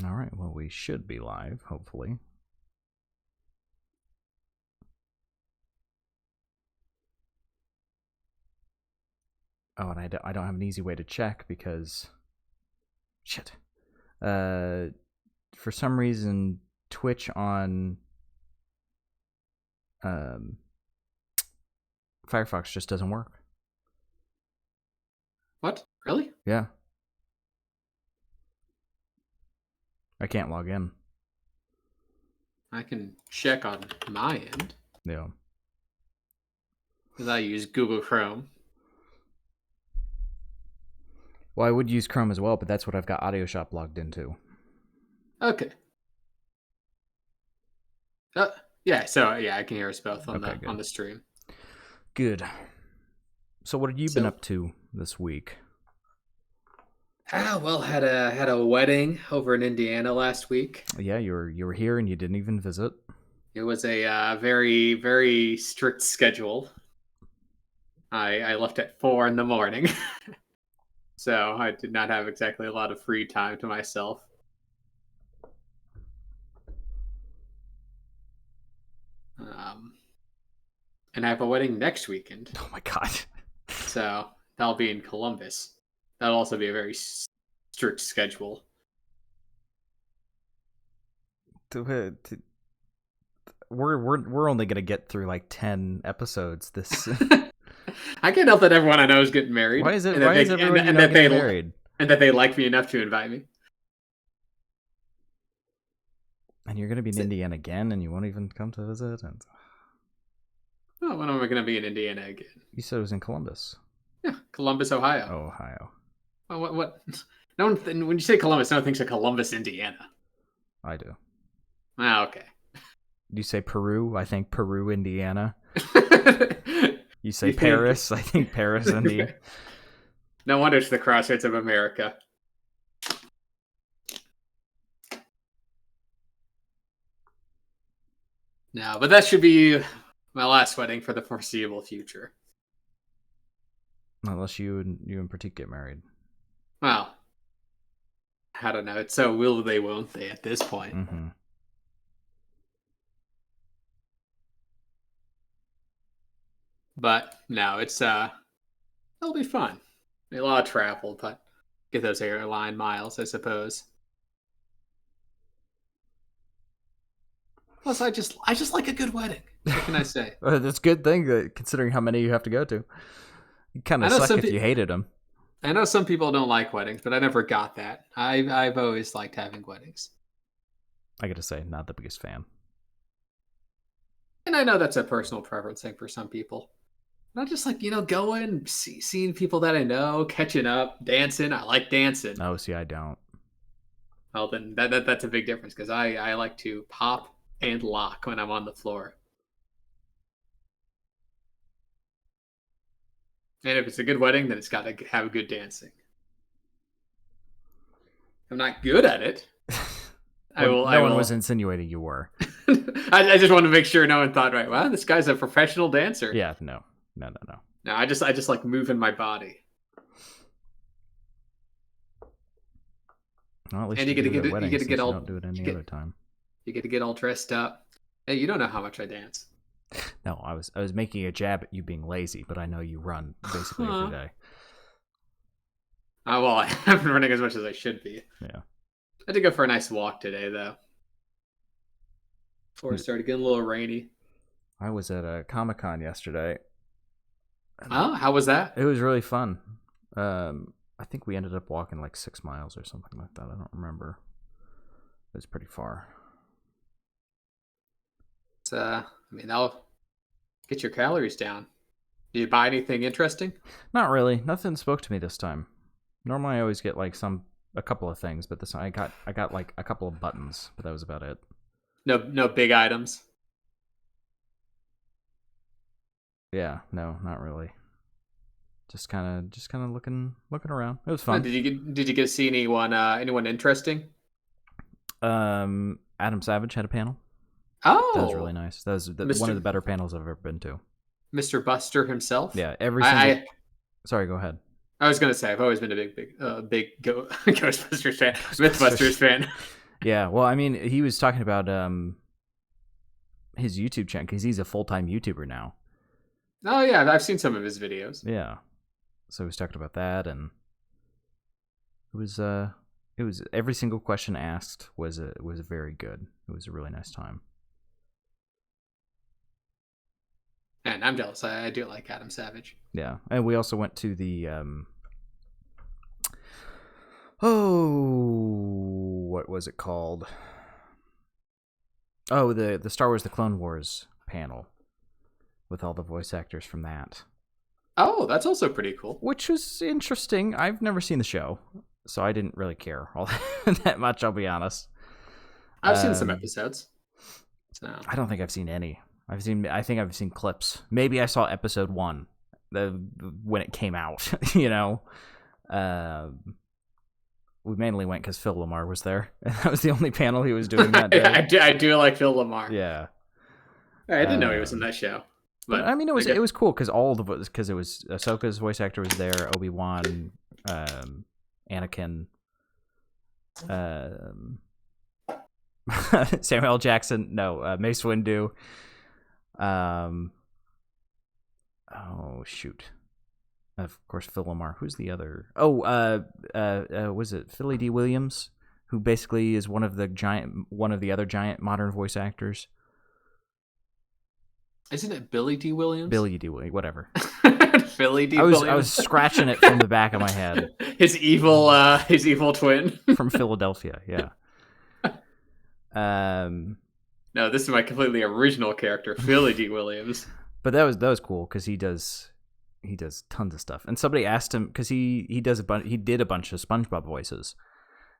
All right, well, we should be live, hopefully. Oh, and I don't have an easy way to check because... Shit. For some reason, Twitch on Firefox just doesn't work. What? Really? Yeah. I can't log in. I can check on my end. Yeah. Because I use Google Chrome. Well, I would use Chrome as well, but that's what I've got AudioShop logged into. Okay. Yeah, so I can hear us both on the stream. Good. So what have you been up to this week? Well, had a wedding over in Indiana last week. Yeah, you were here and you didn't even visit. It was a very, very strict schedule. I left at 4 a.m. So I did not have exactly a lot of free time to myself. And I have a wedding next weekend. Oh my god. So that'll be in Columbus. That'll also be a very strict schedule. We're only gonna get through like 10 episodes this. I can't help that everyone I know is getting married. Why is everyone getting married? And that they like me enough to invite me. And you're gonna be in Indiana again, and you won't even come to visit. And... Oh, when am I gonna be in Indiana again? You said it was in Columbus. Yeah, Columbus, Ohio. Oh, Ohio. Well, what? No one. When you say Columbus, no one thinks of Columbus, Indiana. I do. Ah, okay. You say Peru? I think Peru, Indiana. You say Paris? I think Paris, Indiana. No wonder it's the crossroads of America. No, but that should be my last wedding for the foreseeable future. Unless you and Pratik get married. Well, I don't know. It's so will they, won't they at this point. Mm-hmm. But no, it'll be fun. A lot of travel, but get those airline miles, I suppose. Plus, I just like a good wedding. What can I say? That's a good thing, considering how many you have to go to. You kind of suck if you hated them. I know some people don't like weddings, but I never got that. I've always liked having weddings. I gotta say, not the biggest fan. And I know that's a personal preference thing for some people. Not just like, going, seeing people that I know, catching up, dancing. I like dancing. Oh, see, I don't. Well, then that's a big difference because I like to pop and lock when I'm on the floor. And if it's a good wedding, then it's got to have good dancing. I'm not good at it. No one was insinuating you were. I just want to make sure no one thought, right, well, this guy's a professional dancer. Yeah, no. No, I just like moving my body. Well, at least and you get to get all. Don't do it any other time. You get to get all dressed up. Hey, you don't know how much I dance. No, I was making a jab at you being lazy, but I know you run basically every day. Oh, well, I haven't been running as much as I should be. Yeah. I had to go for a nice walk today, though. Before it started getting a little rainy. I was at a Comic-Con yesterday. Oh, how was that? It was really fun. I think we ended up walking like 6 miles or something like that. I don't remember. It was pretty far. That'll get your calories down. Did you buy anything interesting? Not really. Nothing spoke to me this time. Normally I always get like a couple of things, but this time I got like a couple of buttons, but that was about it. No big items. Yeah, no, not really. Just kind of looking around. It was fun. Did you get to see anyone interesting? Adam Savage had a panel. Oh, that was really nice. That was one of the better panels I've ever been to. Mr. Buster himself. Yeah, Sorry, go ahead. I was gonna say I've always been a big Ghostbusters fan, Mythbusters fan. Yeah, well, I mean, he was talking about his YouTube channel because he's a full-time YouTuber now. Oh yeah, I've seen some of his videos. Yeah, so he was talking about that, and it was every single question asked was very good. It was a really nice time. And I'm jealous. I do like Adam Savage. Yeah, and we also went to the what was it called? Oh, the Star Wars: The Clone Wars panel with all the voice actors from that. Oh, that's also pretty cool. Which was interesting. I've never seen the show, so I didn't really care all that much, I'll be honest. I've seen some episodes. So I don't think I've seen any. I think I've seen clips. Maybe I saw episode 1 when it came out, you know. We mainly went because Phil Lamar was there. That was the only panel he was doing that day. I do like Phil Lamar. Yeah. I didn't know he was in that show. But I mean, it was cool because because it was Ahsoka's voice actor was there, Obi-Wan, Anakin, Samuel L. Jackson, Mace Windu. Oh shoot! Of course, Phil Lamar. Who's the other? Oh, was it Philly D. Williams, who basically is one of the other giant modern voice actors? Isn't it Billy D. Williams? Billy D. Williams, whatever. Philly D. Williams. I was scratching it from the back of my head. His evil twin From Philadelphia. Yeah. No, this is my completely original character, Philly D. Williams. But that was cool because he does tons of stuff. And somebody asked him because he did a bunch of SpongeBob voices.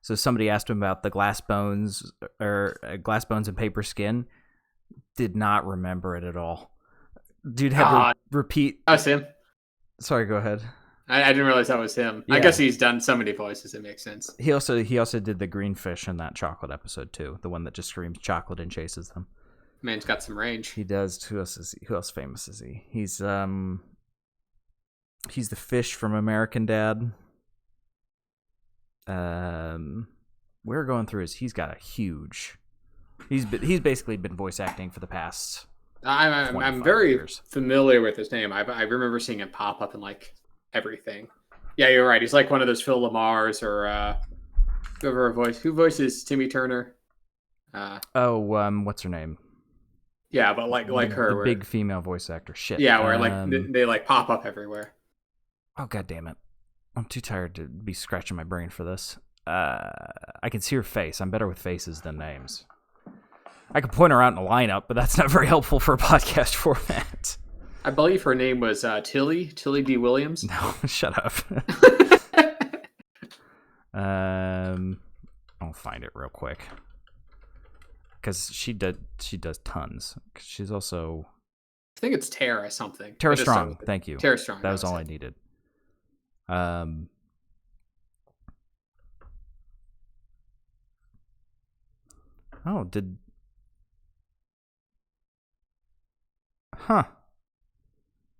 So somebody asked him about the glass bones and paper skin. Did not remember it at all. Dude had to repeat. That was him. Sorry, go ahead. I didn't realize that was him. Yeah. I guess he's done so many voices, it makes sense. He also did the green fish in that chocolate episode too, the one that just screams chocolate and chases them. Man's got some range. He does. Who else famous is he? He's the fish from American Dad. We're going through he's got a huge. He's basically been voice acting for the past. I'm very years. Familiar with his name. I remember seeing him pop up in like everything. Yeah, you're right. He's like one of those Phil Lamars or who voices Timmy Turner. What's her name? Yeah, but like her, the big female voice actor. Shit. Yeah, where like they like pop up everywhere. Oh god damn it! I'm too tired to be scratching my brain for this. I can see her face. I'm better with faces than names. I could point her out in a lineup, but that's not very helpful for a podcast format. I believe her name was Tilly D. Williams. No, shut up. I'll find it real quick because she does tons. She's also, I think it's Tara something. Tara Strong. Thank you. Tara Strong. That was all I needed. Huh.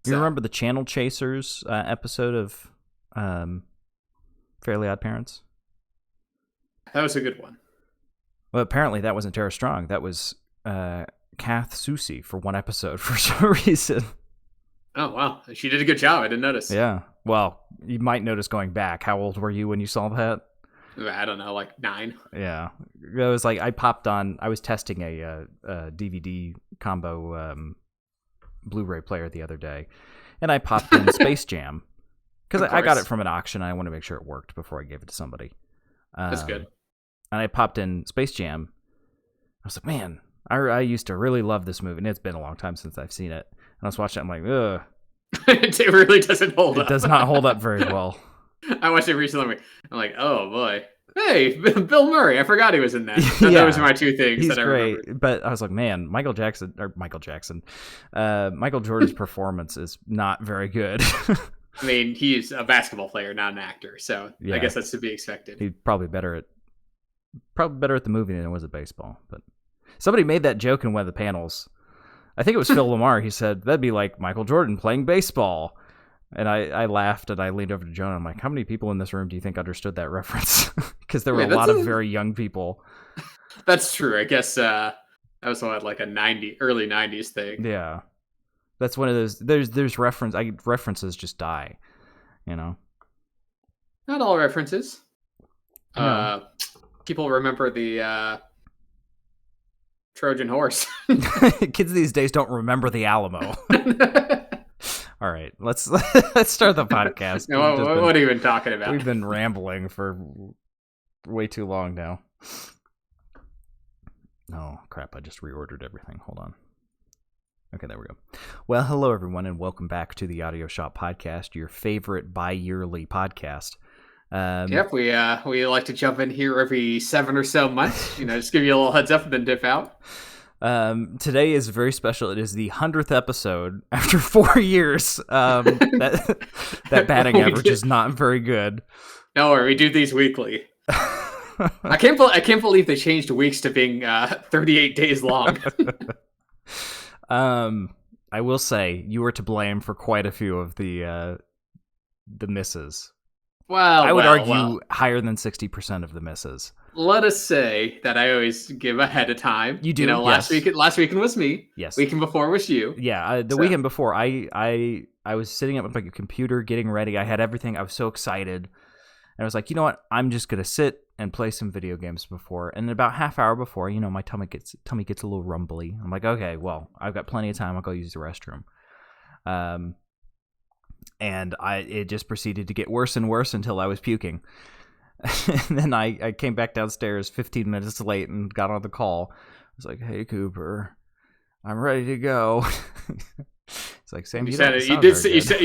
You remember the Channel Chasers episode of Fairly Odd Parents? That was a good one. Well, apparently that wasn't Tara Strong. That was Kath Soucie for one episode for some reason. Oh, wow. She did a good job. I didn't notice. Yeah. Well, you might notice going back. How old were you when you saw that? I don't know, like 9. Yeah. It was like I was testing a DVD combo Blu-ray player the other day, and I popped in Space Jam because I got it from an auction. And I want to make sure it worked before I gave it to somebody. That's good. And I popped in Space Jam. I was like, man, I used to really love this movie, and it's been a long time since I've seen it. And I was watching it, I'm like, ugh. It really doesn't hold up. It does not hold up very well. I watched it recently. I'm like, oh boy. Hey, Bill Murray. I forgot he was in that. Those are my two things. He's that I great. remembered. But I was like, man, Michael Jordan's performance is not very good. I mean, he's a basketball player, not an actor. So I guess that's to be expected. He's probably better at the movie than it was at baseball. But somebody made that joke in one of the panels. I think it was Phil Lamar. He said, that'd be like Michael Jordan playing baseball. And I laughed and I leaned over to Jonah. I'm like, how many people in this room do you think understood that reference? because there were a lot of very young people. That's true. I guess that was what, like a early 90s thing. Yeah. That's one of those. There's references just die, you know. Not all references. No. People remember the Trojan horse. Kids these days don't remember the Alamo. All right, let's start the podcast. What are you even talking about? We've been rambling for way too long now. Oh crap! I just reordered everything. Hold on. Okay, there we go. Well, hello everyone, and welcome back to the Audio Shop Podcast, your favorite bi-yearly podcast. Yep, we like to jump in here every 7 or so months. Just give you a little heads up and then dip out. Today is very special. It is the 100th episode after 4 years. That batting average is not very good. No worry, we do these weekly. I can't believe they changed weeks to being 38 days long. I will say you were to blame for quite a few of the misses. Well, I would argue higher than 60% of the misses. Let us say that I always give ahead of time. You do. Last weekend was me. Yes. Weekend before was you. Yeah. Weekend before, I was sitting up at my computer getting ready. I had everything. I was so excited. And I was like, you know what? I'm just gonna sit and play some video games before. And about half hour before, my tummy gets a little rumbly. I'm like, okay, well, I've got plenty of time. I'll go use the restroom. And it just proceeded to get worse and worse until I was puking. And then I came back downstairs 15 minutes late and got on the call. I was like, hey, Cooper, I'm ready to go. It's like, Sam, you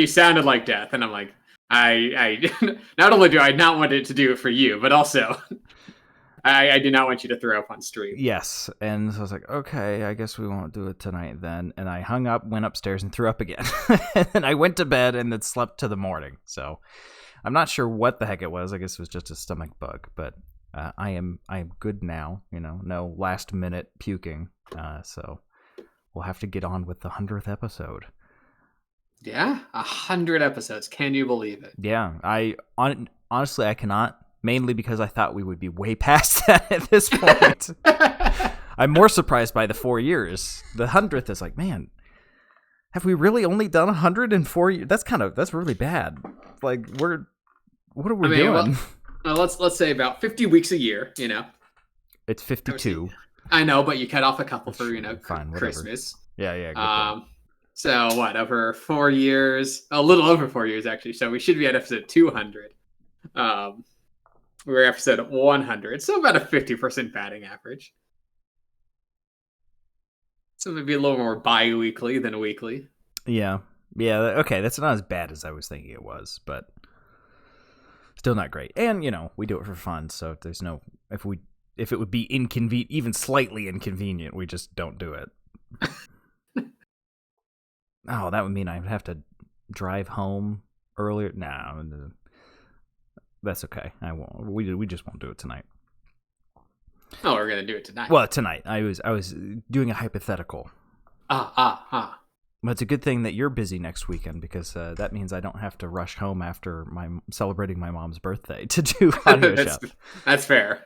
sounded like death. And I'm like, I not only do I not want it to do it for you, but also I do not want you to throw up on stream. Yes. And so I was like, okay, I guess we won't do it tonight then. And I hung up, went upstairs, and threw up again. And I went to bed and then slept to the morning. So I'm not sure what the heck it was. I guess it was just a stomach bug. But I am good now. No last minute puking. So we'll have to get on with the 100th episode. Yeah, 100 episodes. Can you believe it? Yeah, honestly I cannot. Mainly because I thought we would be way past that at this point. I'm more surprised by the 4 years. The 100th is like, man, have we really only done 100 in 4 years? That's really bad. Like, what are we doing? Well, let's say about 50 weeks a year. It's 52. I know, but you cut off a couple for fine, Christmas. Yeah. Good so what? Over 4 years, a little over 4 years actually. So we should be at episode 200. We're episode 100, so about a 50% batting average. So maybe a little more bi-weekly than weekly. Yeah. Okay, that's not as bad as I was thinking it was, but still not great. And we do it for fun, so there's no if it would be inconvenient, even slightly inconvenient, we just don't do it. Oh, that would mean I'd have to drive home earlier. No. That's okay. I won't. We just won't do it tonight. Oh, we're gonna do it tonight. Well, tonight. I was doing a hypothetical. But it's a good thing that you're busy next weekend because that means I don't have to rush home after celebrating my mom's birthday to do audio shop. That's fair.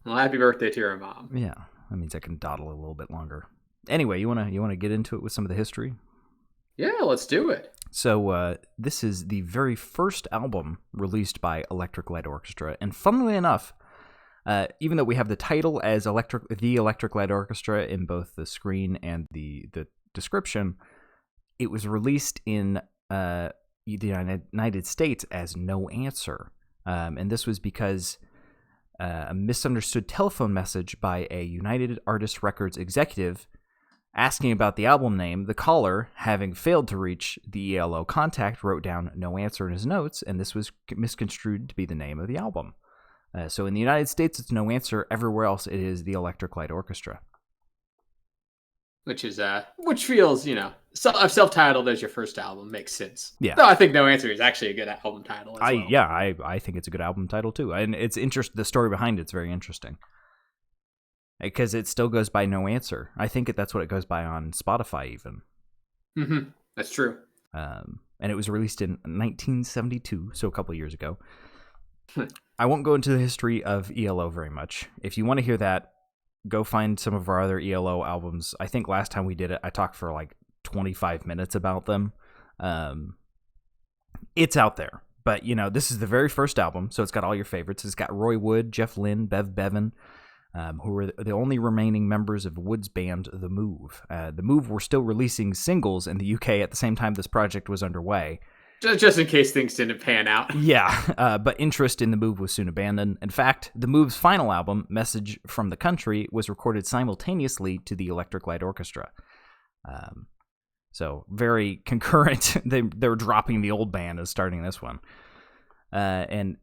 Well, happy birthday to your mom. Yeah, that means I can dawdle a little bit longer. Anyway, you wanna get into it with some of the history? Yeah, let's do it. So this is the very first album released by Electric Light Orchestra, and funnily enough, even though we have the title as the Electric Light Orchestra in both the screen and the description, it was released in the United States as No Answer, and this was because a misunderstood telephone message by a United Artists Records executive asking about the album name. The caller, having failed to reach the ELO contact, wrote down No Answer in his notes, and this was misconstrued to be the name of the album. So in the United States, it's No Answer. Everywhere else, it is the Electric Light Orchestra. Which feels, self-titled as your first album makes sense. Yeah. Though I think No Answer is actually a good album title as well. Yeah, I think it's a good album title too, and it's the story behind it's very interesting. Because it still goes by No Answer. I think that's what it goes by on Spotify even. Mm-hmm. That's true. And it was released in 1972, so a couple years ago. I won't go into the history of ELO very much. If you want to hear that, go find some of our other ELO albums. I think last time we did it, I talked for like 25 minutes about them. It's out there. But, this is the very first album, so it's got all your favorites. It's got Roy Wood, Jeff Lynne, Bev Bevan, who were the only remaining members of Wood's band, The Move. The Move were still releasing singles in the UK at the same time this project was underway. Just in case things didn't pan out. Yeah, but interest in The Move was soon abandoned. In fact, The Move's final album, Message from the Country, was recorded simultaneously to the Electric Light Orchestra. So very concurrent. They were dropping the old band and starting this one. And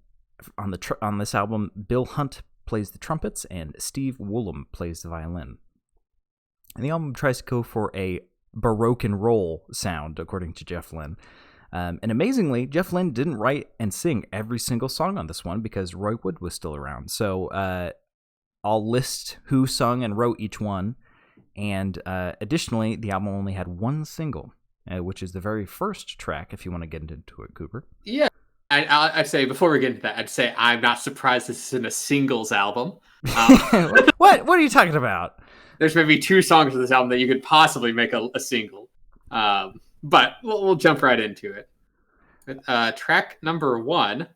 on this album, Bill Hunt plays the trumpets and Steve Woolham plays the violin. And the album tries to go for a Baroque and roll sound, according to Jeff Lynne. And amazingly, Jeff Lynne didn't write and sing every single song on this one because Roy Wood was still around. So I'll list who sung and wrote each one. And additionally, the album only had one single, which is the very first track, if you want to get into it, Cooper. Yeah. I'd say, before we get into that, I'd say I'm not surprised this isn't a singles album. What are you talking about? There's maybe 2 songs of this album that you could possibly make a single. But we'll jump right into it. Track number 1,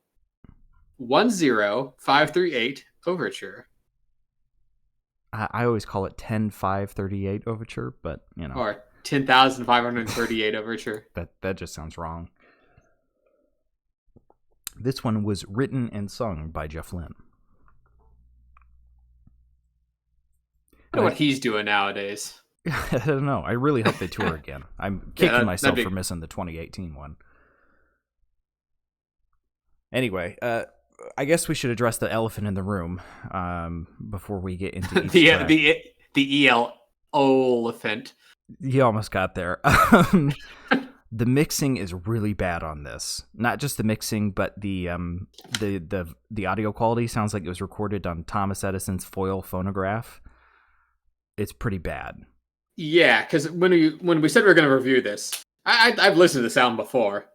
10538 Overture. I always call it 10-5-38 Overture, but or 10,538 Overture. That just sounds wrong. This one was written and sung by Jeff Lynne. I don't know what he's doing nowadays. I don't know. I really hope they tour again. I'm kicking myself for missing the 2018 one. Anyway, I guess we should address the elephant in the room before we get into each track. The ELO elephant. You almost got there. The mixing is really bad on this. Not just the mixing, but the audio quality sounds like it was recorded on Thomas Edison's foil phonograph. It's pretty bad. Yeah, because when we said we were going to review this, I've listened to this album before,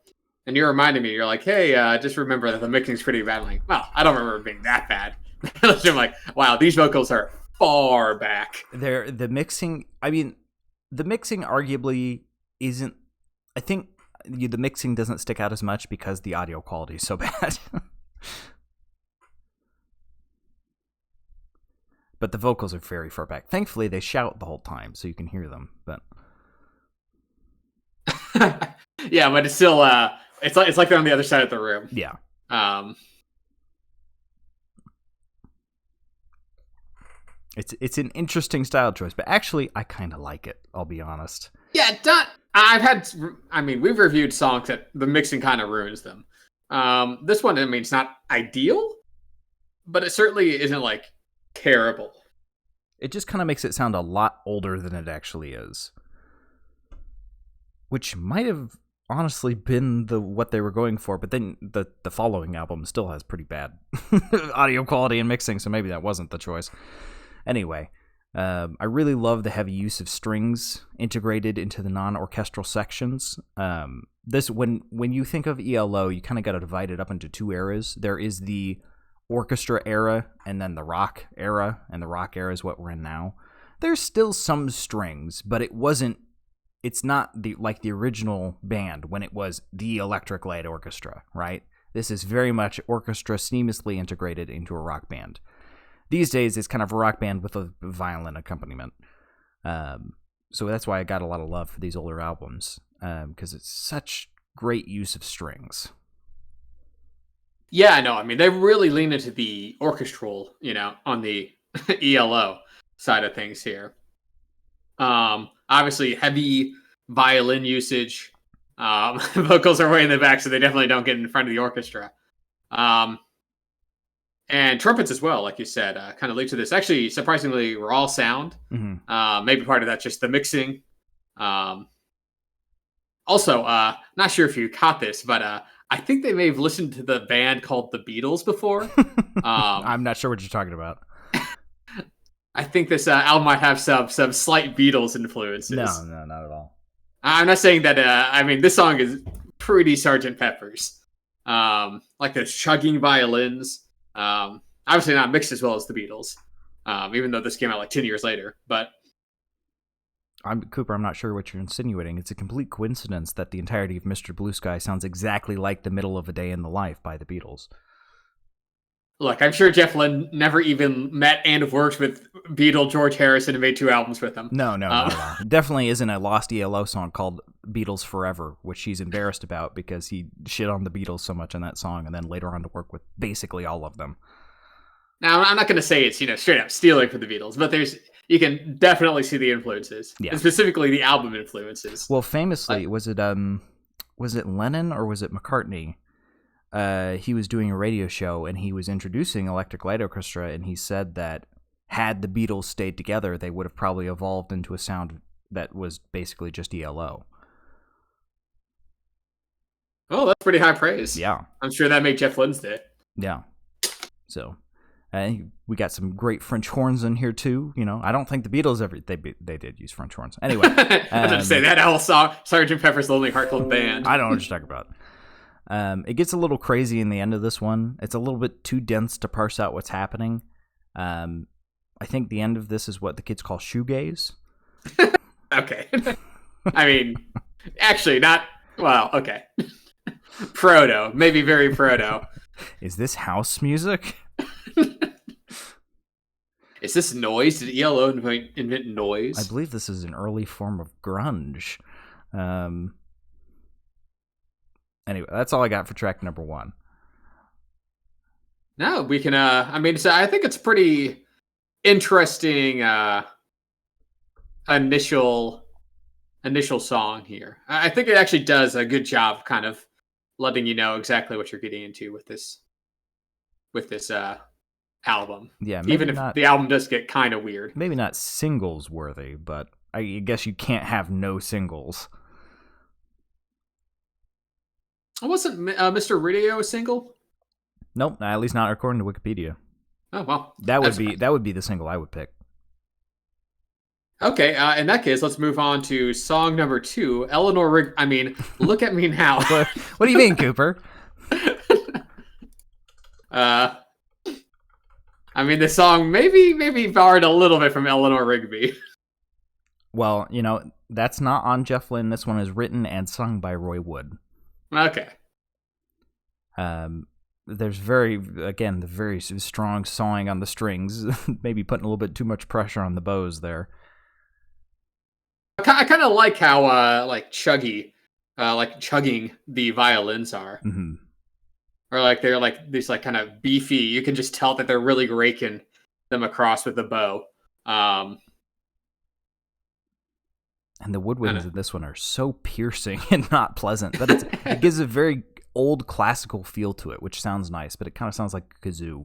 and you reminded me. You're like, hey, just remember that the mixing's pretty bad. I'm like, well, I don't remember it being that bad. I'm like, wow, these vocals are far back. The mixing. I mean, the mixing arguably isn't. I think the mixing doesn't stick out as much because the audio quality is so bad. But the vocals are very far back. Thankfully, they shout the whole time, so you can hear them. But yeah, but it's still it's like they're on the other side of the room. Yeah. It's an interesting style choice, but actually, I kind of like it. I'll be honest. Yeah, we've reviewed songs that the mixing kind of ruins them. This one, it's not ideal, but it certainly isn't like terrible. It just kind of makes it sound a lot older than it actually is, which might have honestly been what they were going for. But then the following album still has pretty bad audio quality and mixing, so maybe that wasn't the choice. Anyway. I really love the heavy use of strings integrated into the non-orchestral sections. This when you think of ELO, you kind of got to divide it up into 2 eras. There is the orchestra era and then the rock era, and the rock era is what we're in now. There's still some strings, but it's not like the original band when it was the Electric Light Orchestra, right? This is very much orchestra seamlessly integrated into a rock band. These days, it's kind of a rock band with a violin accompaniment. So that's why I got a lot of love for these older albums, because it's such great use of strings. Yeah, no, they really lean into the orchestral, on the ELO side of things here. Obviously, heavy violin usage. Vocals are way in the back, so they definitely don't get in front of the orchestra. And trumpets as well, like you said, kind of lead to this. Actually, surprisingly, raw sound. Mm-hmm. Maybe part of that's just the mixing. Also, not sure if you caught this, but I think they may have listened to the band called The Beatles before. I'm not sure what you're talking about. I think this album might have some slight Beatles influences. No, not at all. I'm not saying that. This song is pretty Sgt. Pepper's. Like those chugging violins. Obviously not mixed as well as the Beatles, even though this came out like 10 years later. But Cooper, I'm not sure what you're insinuating. It's a complete coincidence that the entirety of Mr. Blue Sky sounds exactly like The Middle of a Day in the Life by the Beatles. look, I'm sure Jeff Lynne never even met and worked with Beatle George Harrison and made 2 albums with him. No, not at all. It definitely isn't a lost ELO song called Beatles Forever, which he's embarrassed about because he shit on the Beatles so much in that song and then later on to work with basically all of them. Now, I'm not going to say it's, straight up stealing from the Beatles, but you can definitely see the influences, and specifically the album influences. Well, famously, was it Lennon or was it McCartney? He was doing a radio show and he was introducing Electric Light Orchestra, and he said that had the Beatles stayed together, they would have probably evolved into a sound that was basically just ELO. Oh, that's pretty high praise. Yeah. I'm sure that made Jeff Lynne's day. Yeah. So, we got some great French horns in here too. I don't think the Beatles they did use French horns. Anyway, I was going to say that whole song, Sgt. Pepper's Lonely Heart Club Band. I don't know what you're talking about. It gets a little crazy in the end of this one. It's a little bit too dense to parse out what's happening. I think the end of this is what the kids call shoegaze. Okay. I mean, actually not, well, okay. Proto, maybe very proto. Is this house music? Is this noise? Did ELO invent noise? I believe this is an early form of grunge. Anyway, that's all I got for track number 1. No, we can, so I think it's pretty interesting initial song here. I think it actually does a good job kind of letting you know exactly what you're getting into with this album. Yeah, even if the album does get kind of weird. Maybe not singles worthy, but I guess you can't have no singles. Wasn't Mr. Radio a single? Nope, at least not according to Wikipedia. Oh well, that would be the single I would pick. Okay, in that case, let's move on to song number 2, Eleanor Look at Me Now. What do you mean, Cooper? The song maybe borrowed a little bit from Eleanor Rigby. Well, that's not on Jeff Lynne. This one is written and sung by Roy Wood. Okay. There's the very strong sawing on the strings, maybe putting a little bit too much pressure on the bows there. I kind of like how chugging the violins are. Mm-hmm. Or they're these kind of beefy. You can just tell that they're really raking them across with the bow. And the woodwinds in this one are so piercing and not pleasant that it gives a very old classical feel to it, which sounds nice, but it kind of sounds like a kazoo.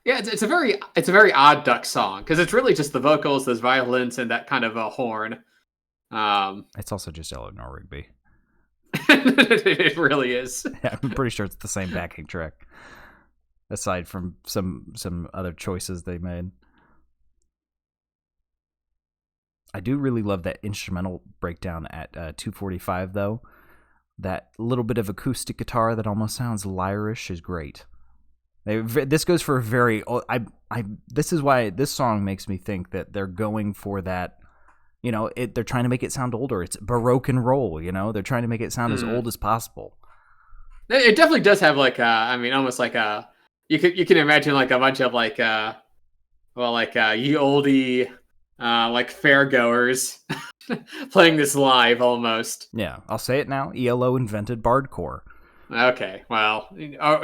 Yeah, it's a very odd duck song because it's really just the vocals, those violins, and that kind of a horn. It's also just Eleanor Rigby. It really is. Yeah, I'm pretty sure it's the same backing track, aside from some other choices they made. I do really love that instrumental breakdown at 2:45, though. That little bit of acoustic guitar that almost sounds lyrish is great. This goes for a very... This is why this song makes me think that they're going for that... they're trying to make it sound older. It's Baroque and roll, They're trying to make it sound as old as possible. It definitely does have almost like a... You can imagine a bunch of ye oldie... fairgoers playing this live almost. Yeah, I'll say it now. ELO invented bardcore. Okay, well,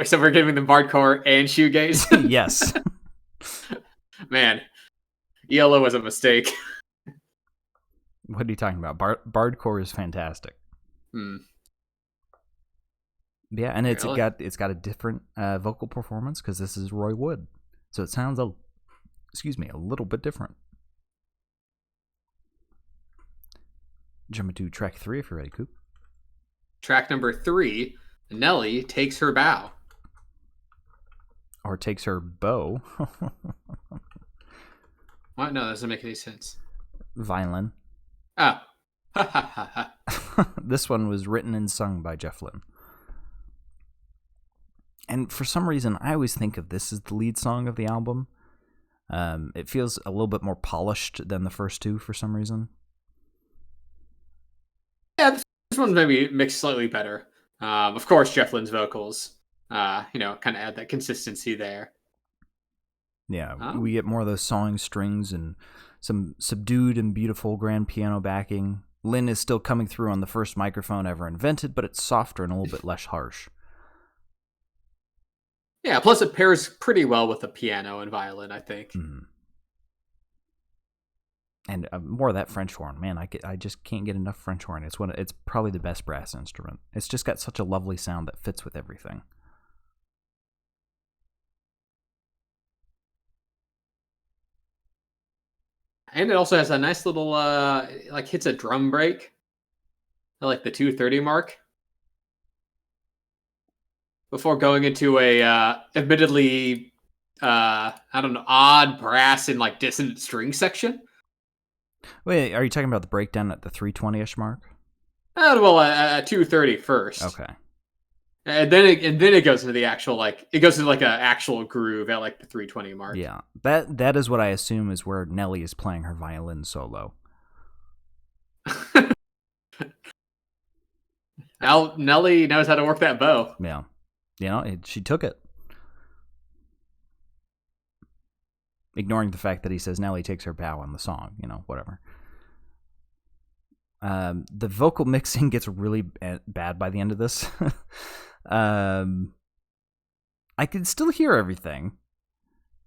so we're giving them bardcore and shoegaze? Yes. Man, ELO was a mistake. What are you talking about? Bardcore is fantastic. Yeah, and it's got a different vocal performance because this is Roy Wood, so it sounds a little bit different. Jump into track 3 if you're ready, Coop. Track number 3, Nelly Takes Her Bow. Or takes her bow. What? No, that doesn't make any sense. Violin. Oh. This one was written and sung by Jeff Lynne. And for some reason, I always think of this as the lead song of the album. It feels a little bit more polished than the first two for some reason. Yeah, this one's maybe mixed slightly better. Of course, Jeff Lynne's vocals, kind of add that consistency there. Yeah, we get more of those sawing strings and some subdued and beautiful grand piano backing. Lynne is still coming through on the first microphone ever invented, but it's softer and a little bit less harsh. Yeah, plus it pairs pretty well with the piano and violin, I think. Mm-hmm. And more of that French horn, man. I just can't get enough French horn. It's probably the best brass instrument. It's just got such a lovely sound that fits with everything. And it also has a nice little hits a drum break at like the 2:30 mark before going into a admittedly odd brass and like dissonant string section. Wait, are you talking about the breakdown at the 3:20ish mark? Well, at 2:30 first. Okay. And then it goes into the actual an actual groove at like the 3:20 mark. Yeah, that is what I assume is where Nelly is playing her violin solo. Nelly knows how to work that bow. Yeah, she took it. Ignoring the fact that he says Nelly takes her bow in the song, whatever. The vocal mixing gets really bad by the end of this. I can still hear everything,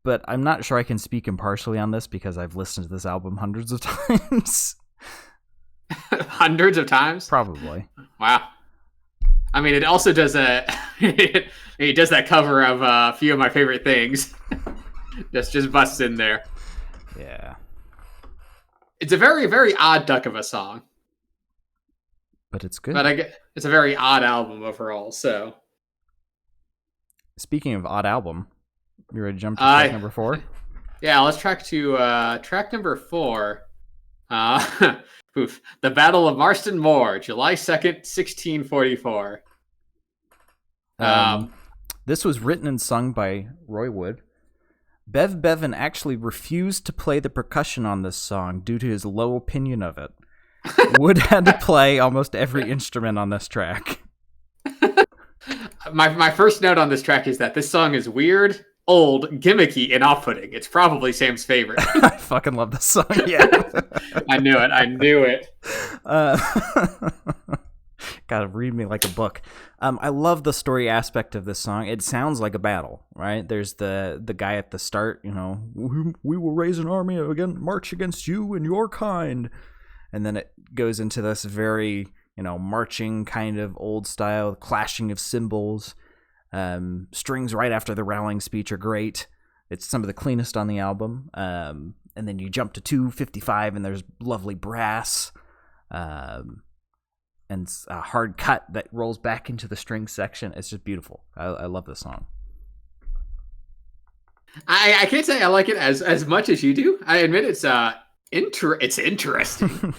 but I'm not sure I can speak impartially on this because I've listened to this album hundreds of times. Hundreds of times? Probably. Wow. I mean, it also does he does that cover of a few of my favorite things. just busts in there. Yeah. It's a very, very odd duck of a song. But it's good. But it's a very odd album overall, so. Speaking of odd album, you ready to jump to track number 4? Yeah, let's track to track number 4. The Battle of Marston Moor, July 2nd, 1644. This was written and sung by Roy Wood. Bev Bevan actually refused to play the percussion on this song due to his low opinion of it. Wood had to play almost every instrument on this track. My first note on this track is that this song is weird, old, gimmicky, and off-putting. It's probably Sam's favorite. I fucking love this song, yeah. I knew it. Gotta read me like a book. I love the story aspect of this song. It sounds like a battle, right? There's the guy at the start, we will raise an army march against you and your kind. And then it goes into this very, marching kind of old style, clashing of cymbals. Strings right after the rallying speech are great. It's some of the cleanest on the album. And then you jump to 2:55 and there's lovely brass. And a hard cut that rolls back into the string section. It's just beautiful. I love this song. I can't say I like it as much as you do. I admit it's interesting.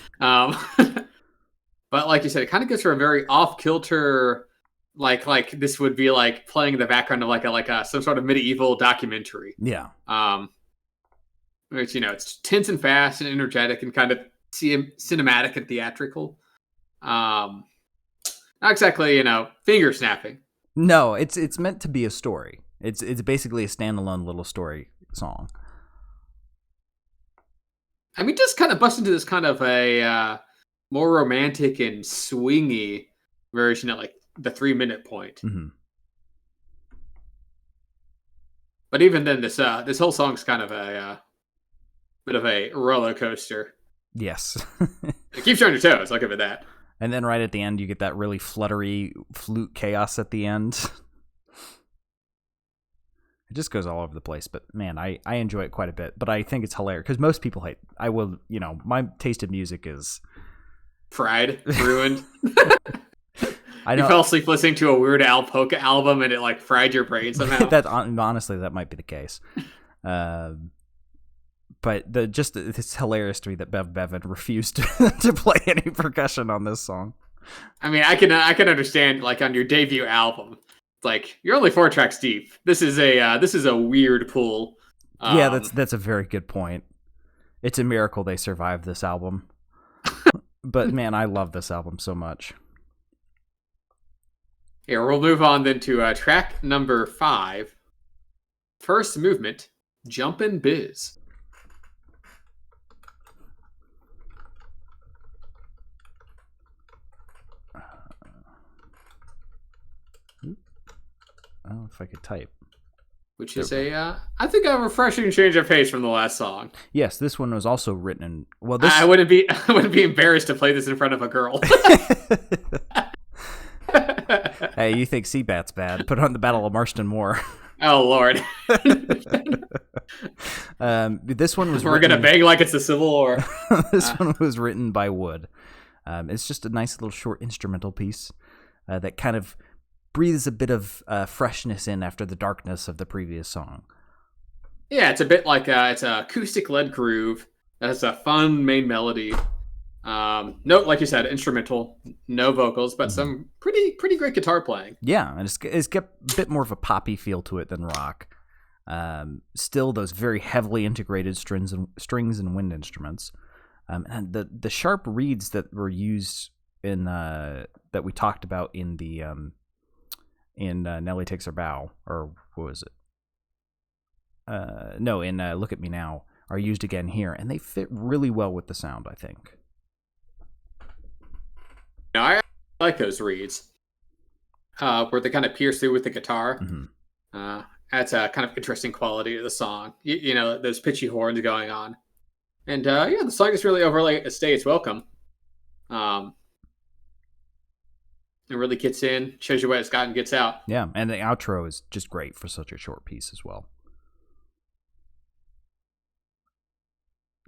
But like you said, it kind of goes for a very off-kilter, like this would be like playing in the background of like a some sort of medieval documentary. Yeah. Which it's tense and fast and energetic and kind of cinematic and theatrical. Not exactly, finger snapping. No, it's meant to be a story. It's basically a standalone little story song. I mean, just kind of bust into this kind of a more romantic and swingy version at like the 3-minute point. Mm-hmm. But even then, this whole song's kind of a bit of a roller coaster. Yes. It keeps you on your toes. I'll give it that. And then right at the end, you get that really fluttery flute chaos at the end. It just goes all over the place, but man, I enjoy it quite a bit. But I think it's hilarious because most people hate. My taste in music is fried, ruined. I know. You fell asleep listening to a Weird Al polka album, and it like fried your brain somehow. Honestly, that might be the case. But it's hilarious to me that Bev Bevan refused to play any percussion on this song. I mean, I can understand like on your debut album. It's like you're only 4 tracks deep. This is a weird pull. Yeah, that's a very good point. It's a miracle they survived this album. But man, I love this album so much. Here, we'll move on then to track number 5. First movement, Jumpin' Biz. Oh, if I could type. Which is I think a refreshing change of pace from the last song. Yes, this one was also written in... Well, I wouldn't be embarrassed to play this in front of a girl. Hey, you think Seabat's bad? Put on the Battle of Marston Moor. Oh, Lord. This one was We're going to bang like it's a Civil War. This one was written by Wood. It's just a nice little short instrumental piece that kind of breathes a bit of freshness in after the darkness of the previous song. Yeah, it's a bit like it's an acoustic-led groove that has a fun main melody. No, like you said, instrumental, no vocals, but some pretty great guitar playing. Yeah, and it's got a bit more of a poppy feel to it than rock. Still, those very heavily integrated strings and wind instruments, and the sharp reeds that were used in that we talked about in the in Nelly Takes Her Bow, or what was it? No, in Look at Me Now, are used again here, and they fit really well with the sound, I think. Now, I like those reeds, where they kind of pierce through with the guitar. Mm-hmm. Adds a kind of interesting quality to the song. You know, those pitchy horns going on. And yeah, the song just really overstays welcome. It really gets in, shows you what it's got, and gets out. Yeah, and the outro is just great for such a short piece as well.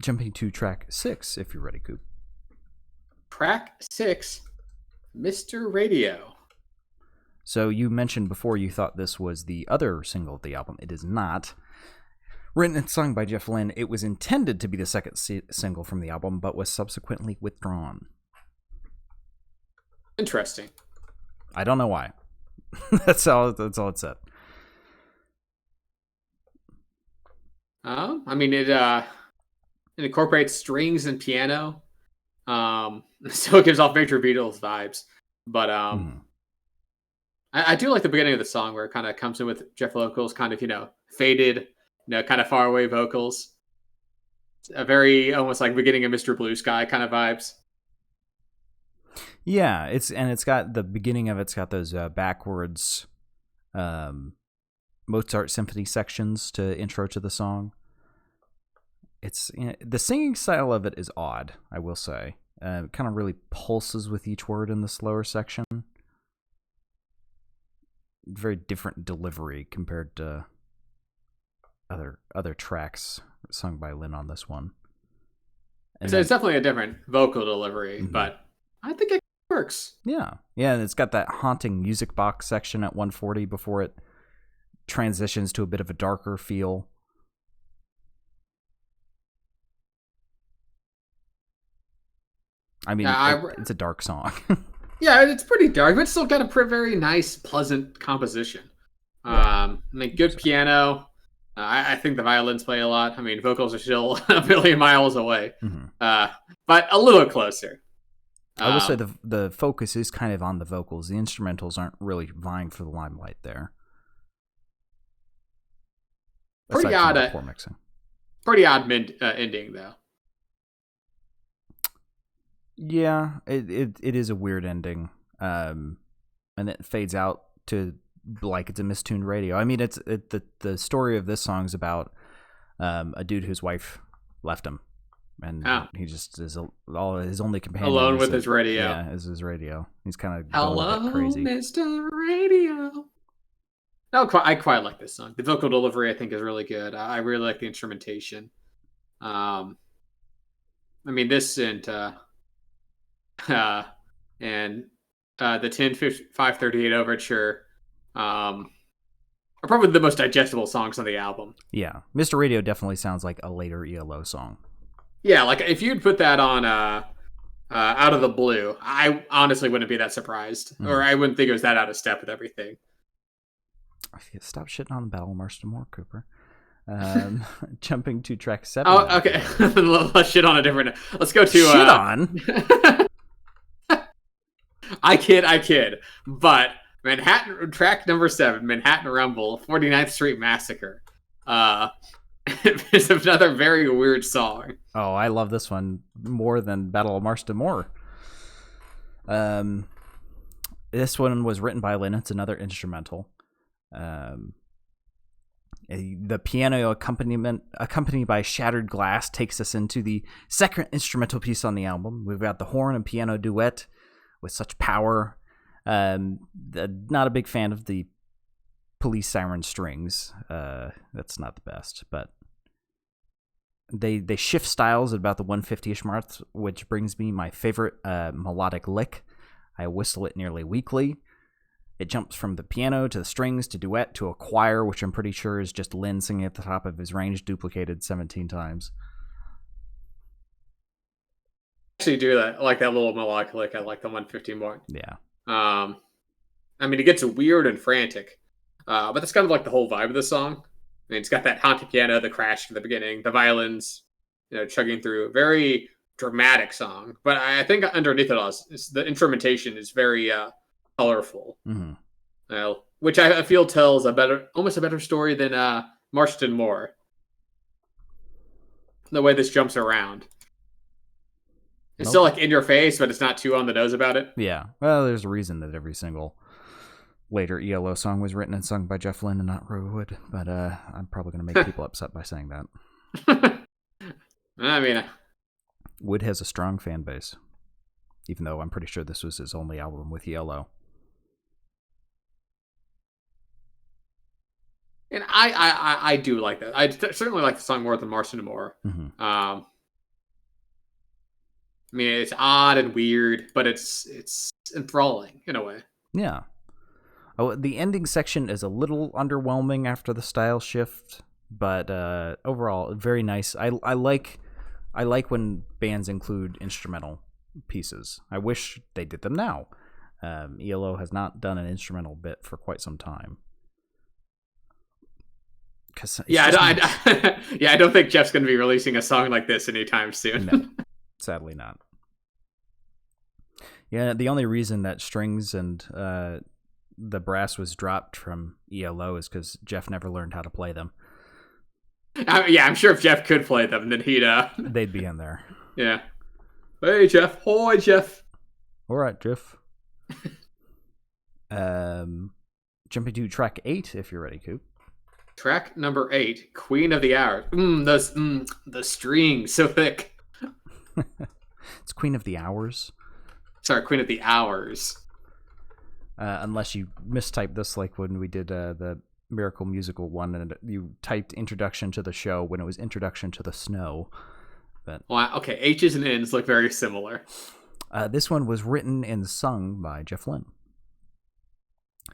Jumping to track 6, if you're ready, Coop. Track 6, Mr. Radio. So you mentioned before you thought this was the other single of the album. It is not. Written and sung by Jeff Lynne, it was intended to be the second single from the album, but was subsequently withdrawn. Interesting. I don't know why. That's all it said. I mean, it incorporates strings and piano. So it gives off major Beatles vibes. But I do like the beginning of the song where it kind of comes in with Jeff vocals, kind of, faded, kind of far away vocals. It's a very almost like beginning of Mr. Blue Sky kind of vibes. Yeah, it's got the beginning of it's got those backwards Mozart symphony sections to intro to the song. It's the singing style of it is odd, I will say. It kind of really pulses with each word in the slower section. Very different delivery compared to other tracks sung by Lynne on this one. So it's definitely a different vocal delivery, but I think it works. Yeah, and it's got that haunting music box section at 140 before it transitions to a bit of a darker feel. I mean, it's a dark song. Yeah, it's pretty dark, but it's still got a very nice, pleasant composition. I mean, good piano. I think the violins play a lot. I mean, vocals are still a million miles away, but a little closer. I will say the focus is kind of on the vocals. The instrumentals aren't really vying for the limelight there. Pretty odd mixing. Pretty odd ending, though. Yeah, it is a weird ending, and it fades out to like it's a mistuned radio. I mean, the story of this song is about a dude whose wife left him, and he just is all his only companion alone with his radio. Yeah, is his radio. He's kind of hello, crazy. Mr. Radio. No, I quite like this song. The vocal delivery, I think, is really good. I really like the instrumentation. I mean, this and the 10-538 Overture are probably the most digestible songs on the album. Yeah, Mr. Radio definitely sounds like a later ELO song. Yeah, like if you'd put that on Out of the Blue, I honestly wouldn't be that surprised, or I wouldn't think it was that out of step with everything. Stop shitting on the Battle of Marston Moor, Cooper. Jumping to track 7. Oh, okay. Let's shit on a different. Let's go to shit on. I kid. But Manhattan track number 7, Manhattan Rumble, 49th Street Massacre. It's another very weird song. Oh, I love this one more than Battle of Marston Moor. This one was written by Lynn. It's another instrumental. The piano accompaniment, accompanied by shattered glass, takes us into the second instrumental piece on the album. We've got the horn and piano duet with such power. Not a big fan of the police siren strings. That's not the best, but they shift styles at about the 150-ish mark, which brings me my favorite melodic lick. I whistle it nearly weekly. It jumps from the piano to the strings to duet to a choir, which I'm pretty sure is just Lynn singing at the top of his range, duplicated 17 times. I actually do that. I like that little melodic lick. I like the 150 more. Yeah. I mean, it gets weird and frantic, but that's kind of like the whole vibe of the song. I mean, it's got that haunted piano, the crash in the beginning, the violins, chugging through. Very dramatic song, but I think underneath it all, the instrumentation is very colorful, which I feel tells almost a better story than Marston Moor. The way this jumps around. It's still like in your face, but it's not too on the nose about it. Yeah. Well, there's a reason that every single later ELO song was written and sung by Jeff Lynne and not Roy Wood, but I'm probably going to make people upset by saying that. I mean, Wood has a strong fan base, even though I'm pretty sure this was his only album with ELO. And I do like that. I certainly like the song more than Marston Moor. I mean, it's odd and weird, but it's enthralling in a way. Yeah. Oh, the ending section is a little underwhelming after the style shift, but overall, very nice. I like when bands include instrumental pieces. I wish they did them now. ELO has not done an instrumental bit for quite some time. I don't think Jeff's going to be releasing a song like this anytime soon. No, sadly not. Yeah, the only reason that strings and the brass was dropped from ELO is because Jeff never learned how to play them. I'm sure if Jeff could play them, then they'd be in there. Yeah. Hey, Jeff. Hi, Jeff. All right, Jeff. Jumping to track 8, if you're ready, Coop. Track number 8, Queen of the Hour. The string so thick. It's Queen of the Hours. Sorry, Queen of the Hours. Unless you mistyped this, like when we did the Miracle Musical one, and you typed Introduction to the Show when it was Introduction to the Snow. But okay, H's and N's look very similar. This one was written and sung by Jeff Lynne.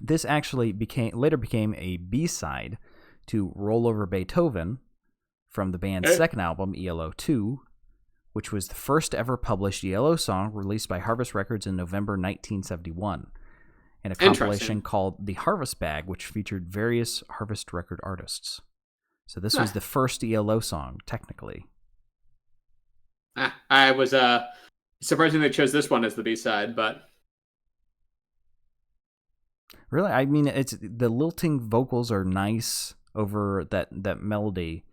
This actually later became a B-side to Roll Over Beethoven from the band's second album, ELO 2, which was the first ever published ELO song released by Harvest Records in November 1971, and a compilation called The Harvest Bag, which featured various Harvest record artists. So this was the first ELO song, technically. I was surprising they chose this one as the B-side, but... Really? I mean, the lilting vocals are nice over that melody,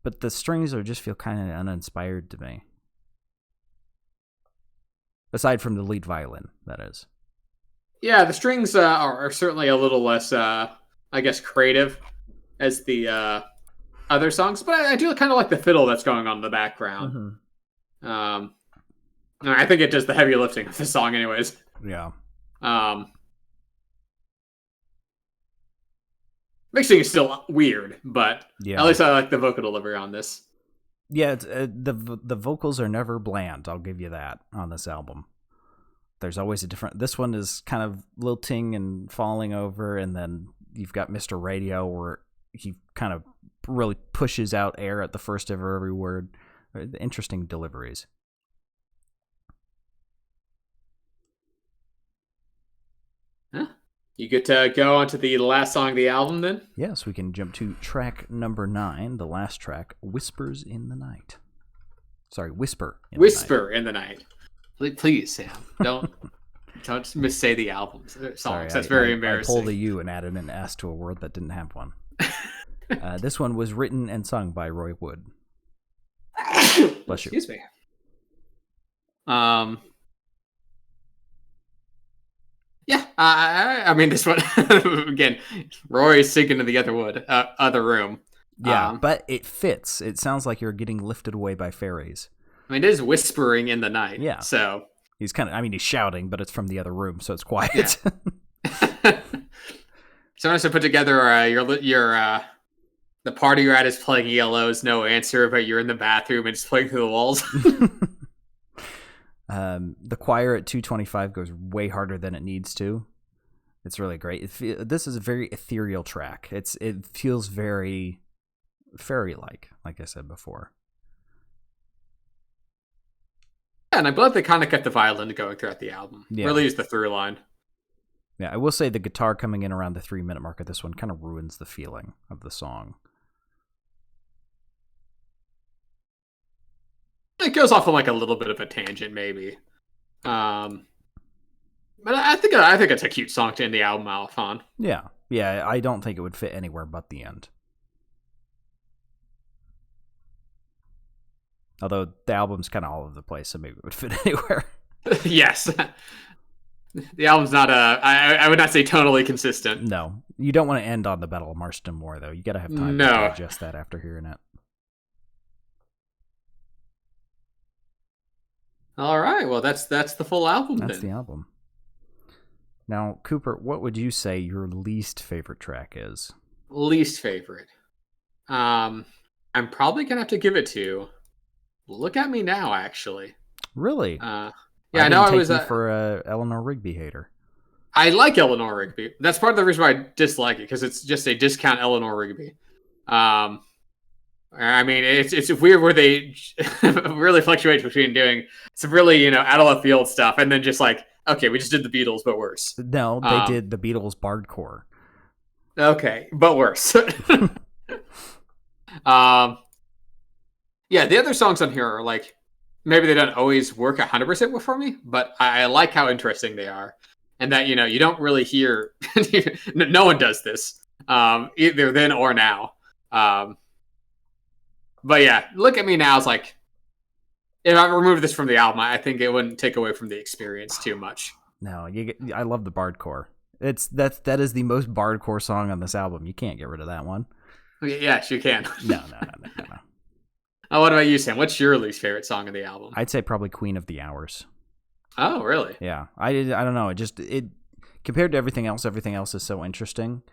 but the strings just feel kind of uninspired to me. Aside from the lead violin, that is. Yeah, the strings are certainly a little less, I guess, creative as the other songs, but I do kind of like the fiddle that's going on in the background. I think it does the heavy lifting of the song anyways. Yeah. Mixing is still weird, but at least I like the vocal delivery on this. Yeah, the vocals are never bland, I'll give you that, on this album. There's always a different... This one is kind of lilting and falling over, and then you've got Mr. Radio, where he kind of really pushes out air at the first of every word. Interesting deliveries. Huh? You get to go on to the last song of the album then? Yes, we can jump to track number 9, the last track, Whispers in the Night. Sorry, Whisper in the Night. Whisper in the Night. Please, Sam, don't missay the albums songs. Sorry, That's very embarrassing. I pulled a U and added an S to a word that didn't have one. This one was written and sung by Roy Wood. Bless you. Excuse me. Yeah, I mean this one again. Roy's sinking to the other room. Yeah, but it fits. It sounds like you're getting lifted away by fairies. I mean, it is whispering in the night. Yeah. So he's he's shouting, but it's from the other room, so it's quiet. Yeah. Someone has to put together the party you're at is playing ELO's No Answer, but you're in the bathroom and it's playing through the walls. The choir at 225 goes way harder than it needs to. It's really great. This is a very ethereal track. It feels very fairy-like I said before. Yeah, and I'm glad they kind of kept the violin going throughout the album. Yeah. Really is the through line. Yeah, I will say the guitar coming in around the 3-minute mark of this one kind of ruins the feeling of the song. It goes off on like a little bit of a tangent, maybe. But I think it's a cute song to end the album off on. Yeah, I don't think it would fit anywhere but the end. Although the album's kind of all over the place, so maybe it would fit anywhere. Yes. The album's not I would not say totally consistent. No. You don't want to end on the Battle of Marston Moor, though. You got to have time to digest that after hearing it. All right. Well, that's the full album. That's the album. Now, Cooper, what would you say your least favorite track is? Least favorite. I'm probably gonna have to give it to Look at Me Now. Actually. Really? Yeah, I know. I was for a Eleanor Rigby hater. I like Eleanor Rigby. That's part of the reason why I dislike it, because it's just a discount Eleanor Rigby. I mean, it's weird where they really fluctuate between doing some really, out of left field stuff and then just like, okay, we just did the Beatles, but worse. No, they did the Beatles Bardcore. Okay, but worse. Yeah, the other songs on here are like, maybe they don't always work 100% for me, but I like how interesting they are. And that, you don't really hear, no one does this, either then or now. But yeah, Look at Me Now is like, if I remove this from the album, I think it wouldn't take away from the experience too much. No, I love the Bardcore. That is the most Bardcore song on this album. You can't get rid of that one. Yes, you can. No. Oh, what about you, Sam? What's your least favorite song of the album? I'd say probably Queen of the Hours. Oh, really? Yeah, I don't know. It compared to everything else is so interesting,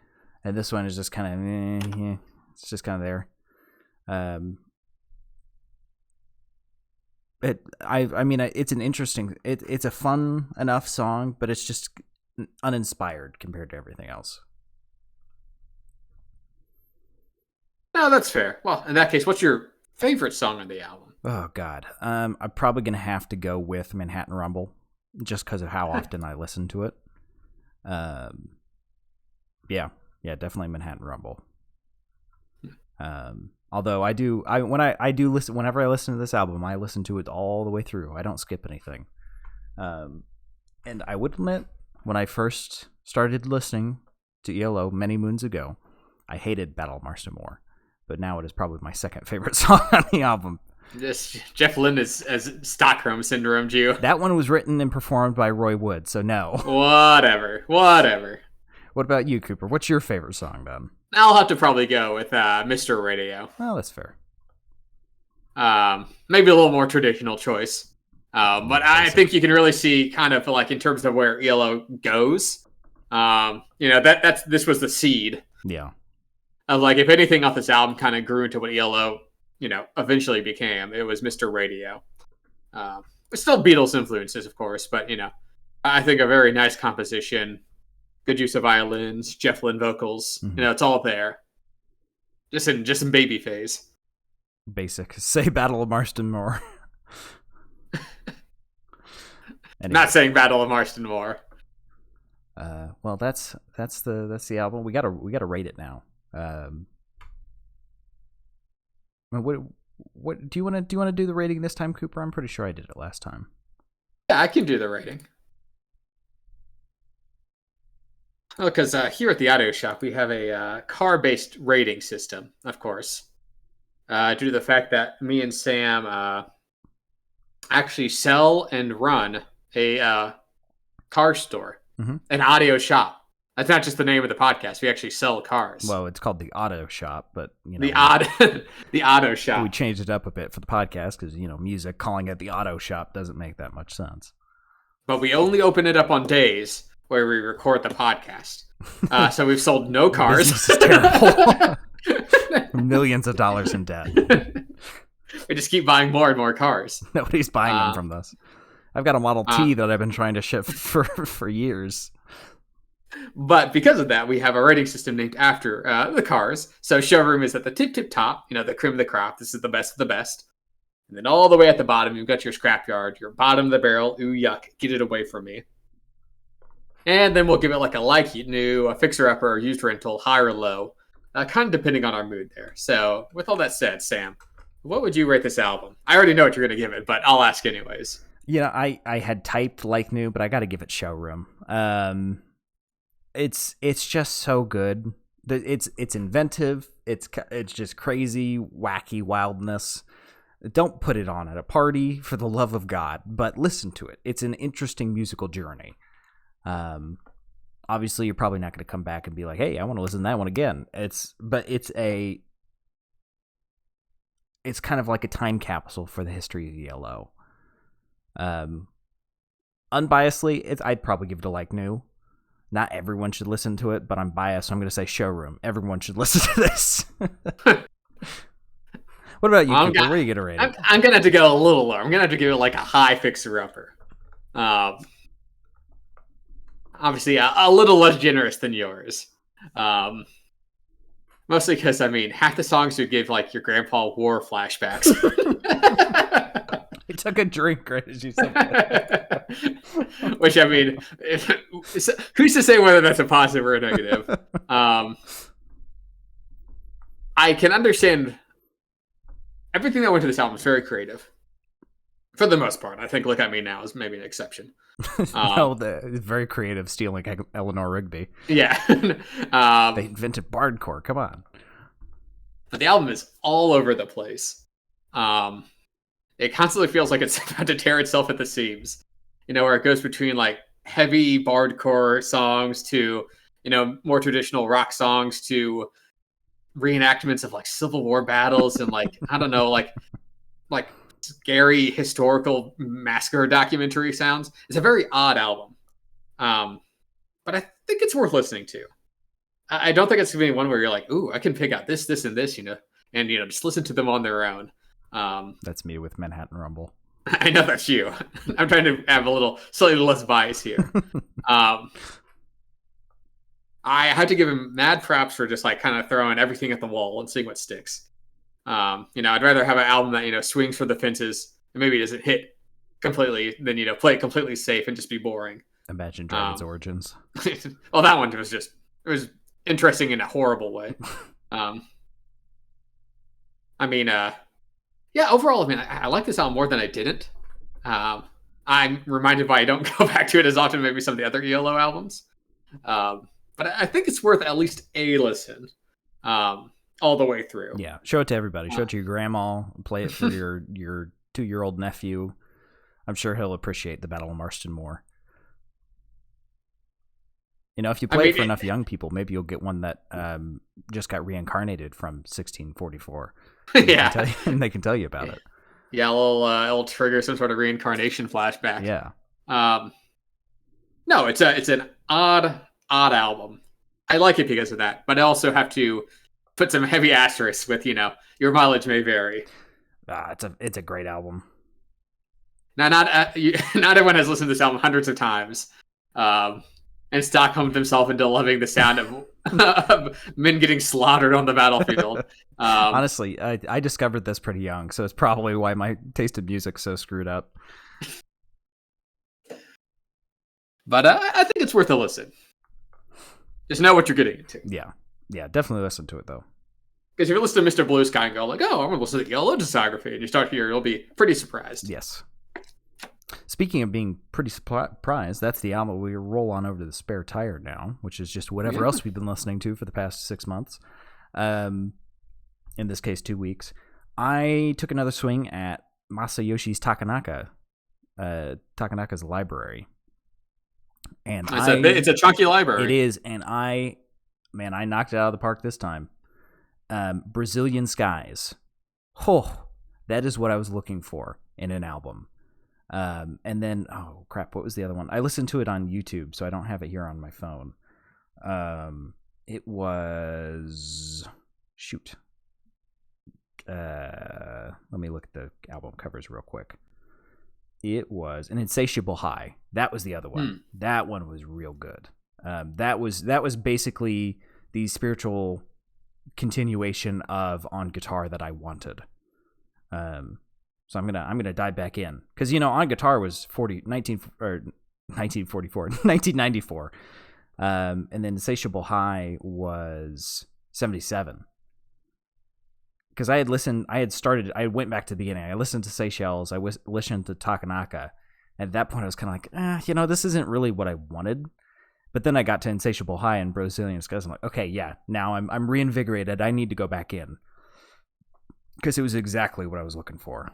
and this one is just kind of it's just kind of there. It's an interesting. It's a fun enough song, but it's just uninspired compared to everything else. No, that's fair. Well, in that case, what's your favorite song on the album? Oh God, I'm probably gonna have to go with Manhattan Rumble, just because of how often I listen to it. Yeah, definitely Manhattan Rumble. Although whenever I listen to this album, I listen to it all the way through. I don't skip anything. And I would admit, when I first started listening to ELO many moons ago, I hated Battle of Marston Moor. But now it is probably my second favorite song on the album. Jeff Lynne as Stockholm Syndrome you. That one was written and performed by Roy Wood, so no. Whatever. What about you, Cooper? What's your favorite song, then? I'll have to probably go with Mr. Radio. Oh, that's fair. Maybe a little more traditional choice. But I think you can really see kind of like in terms of where ELO goes. This was the seed. Yeah. Of like, if anything off this album kind of grew into what ELO, eventually became, it was Mr. Radio. Still Beatles influences, of course, but, I think a very nice composition, good use of violins, Jeff Lynne vocals, Mm-hmm. It's all there. Just in baby phase. Basic. Say Battle of Marston Moor. Anyway. Not saying Battle of Marston Moor. Well, that's the album. We gotta rate it now. What do you want to do the rating this time, Cooper? I'm pretty sure I did it last time. Yeah, I can do the rating. Well, because here at the audio shop, we have a car-based rating system, of course, due to the fact that me and Sam actually sell and run a car store, an audio shop. That's not just the name of the podcast. We actually sell cars. Well, it's called the Auto Shop, but the Auto Shop. We changed it up a bit for the podcast because music. Calling it the Auto Shop doesn't make that much sense. But we only open it up on days where we record the podcast. So we've sold no cars. This is terrible. Millions of dollars in debt. We just keep buying more and more cars. Nobody's buying them from this. I've got a Model T that I've been trying to ship for years. But because of that, we have a rating system named after the cars. So showroom is at the tip top, the cream of the crop. This is the best of the best. And then all the way at the bottom, you've got your scrapyard, your bottom of the barrel. Ooh, yuck. Get it away from me. And then we'll give it like a like new, a fixer-upper, or used rental, high or low, kind of depending on our mood there. So with all that said, Sam, what would you rate this album? I already know what you're going to give it, but I'll ask anyways. I had typed like new, but I got to give it showroom. It's just so good. It's inventive. It's just crazy, wacky wildness. Don't put it on at a party, for the love of God, but listen to it. It's an interesting musical journey. Obviously, you're probably not going to come back and be like, "Hey, I want to listen to that one again." It's kind of like a time capsule for the history of ELO. Unbiasedly, I'd probably give it a like new. Not everyone should listen to it, but I'm biased, so I'm going to say showroom. Everyone should listen to this. What about you, Cooper? Where are you going to rate it? I'm going to have to go a little lower. I'm going to have to give it like a high fixer-upper. Obviously, a little less generous than yours. Mostly because, half the songs would give like your grandpa war flashbacks. I took a drink right as you said that. Which, who's to say whether that's a positive or a negative? I can understand everything that went to this album is very creative. For the most part. I think Look At Me Now is maybe an exception. No, it's very creative stealing Eleanor Rigby. Yeah. They invented bardcore. Come on. But the album is all over the place. It constantly feels like it's about to tear itself at the seams. Where it goes between like heavy bardcore songs to, more traditional rock songs to reenactments of like Civil War battles and like, I don't know, like scary historical massacre documentary sounds. It's a very odd album. But I think it's worth listening to. I don't think it's going to be one where you're like, ooh, I can pick out this, and this, and, just listen to them on their own. That's me with Manhattan Rumble. I know that's you. I'm trying to have a little slightly less bias here. I had to give him mad props for just like kind of throwing everything at the wall and seeing what sticks. I'd rather have an album that, swings for the fences and maybe doesn't hit completely than, play it completely safe and just be boring. Imagine Dragon's Origins. Well, that one was it was interesting in a horrible way. Yeah, overall, I like this album more than I didn't. I'm reminded why I don't go back to it as often, maybe some of the other ELO albums. But I think it's worth at least a listen all the way through. Yeah, show it to everybody. Show it to your grandma. Play it for your 2-year-old nephew. I'm sure he'll appreciate the Battle of Marston more. If you play it for enough young people, maybe you'll get one that just got reincarnated from 1644. Yeah. And they can tell you about it. Yeah, it'll trigger some sort of reincarnation flashback. Yeah. No, it's an odd album. I like it because of that, but I also have to put some heavy asterisks with, your mileage may vary. It's a great album. Now, not everyone has listened to this album hundreds of times. And Stockholm himself into loving the sound of men getting slaughtered on the battlefield. Honestly, I discovered this pretty young, so it's probably why my taste in music's so screwed up. But I think it's worth a listen. Just know what you're getting into. Yeah, definitely listen to it though. Because if you listen to Mr. Blue Sky and go like, oh, I'm going to listen to Yellow discography, and you start here, you'll be pretty surprised. Yes. Speaking of being pretty surprised, that's the album we roll on over to the spare tire now, which is just whatever else we've been listening to for the past 6 months. In this case, 2 weeks. I took another swing at Masayoshi's Takanaka's library. And it's a chunky library. It is, and I knocked it out of the park this time. Brazilian Skies. Oh, that is what I was looking for in an album. And then, oh crap, what was the other one? I listened to it on YouTube, so I don't have it here on my phone. It was let me look at the album covers real quick. It was An Insatiable High. That was the other one. That one was real good. That was basically the spiritual continuation of On Guitar that I wanted. So I'm gonna dive back in because On Guitar was 1994, and then Insatiable High was 77. Because I went back to the beginning. I listened to Seychelles. I listened to Takanaka. At that point, I was kind of like, this isn't really what I wanted. But then I got to Insatiable High and Brazilian Skies. I'm like, okay, yeah, now I'm reinvigorated. I need to go back in. Because it was exactly what I was looking for.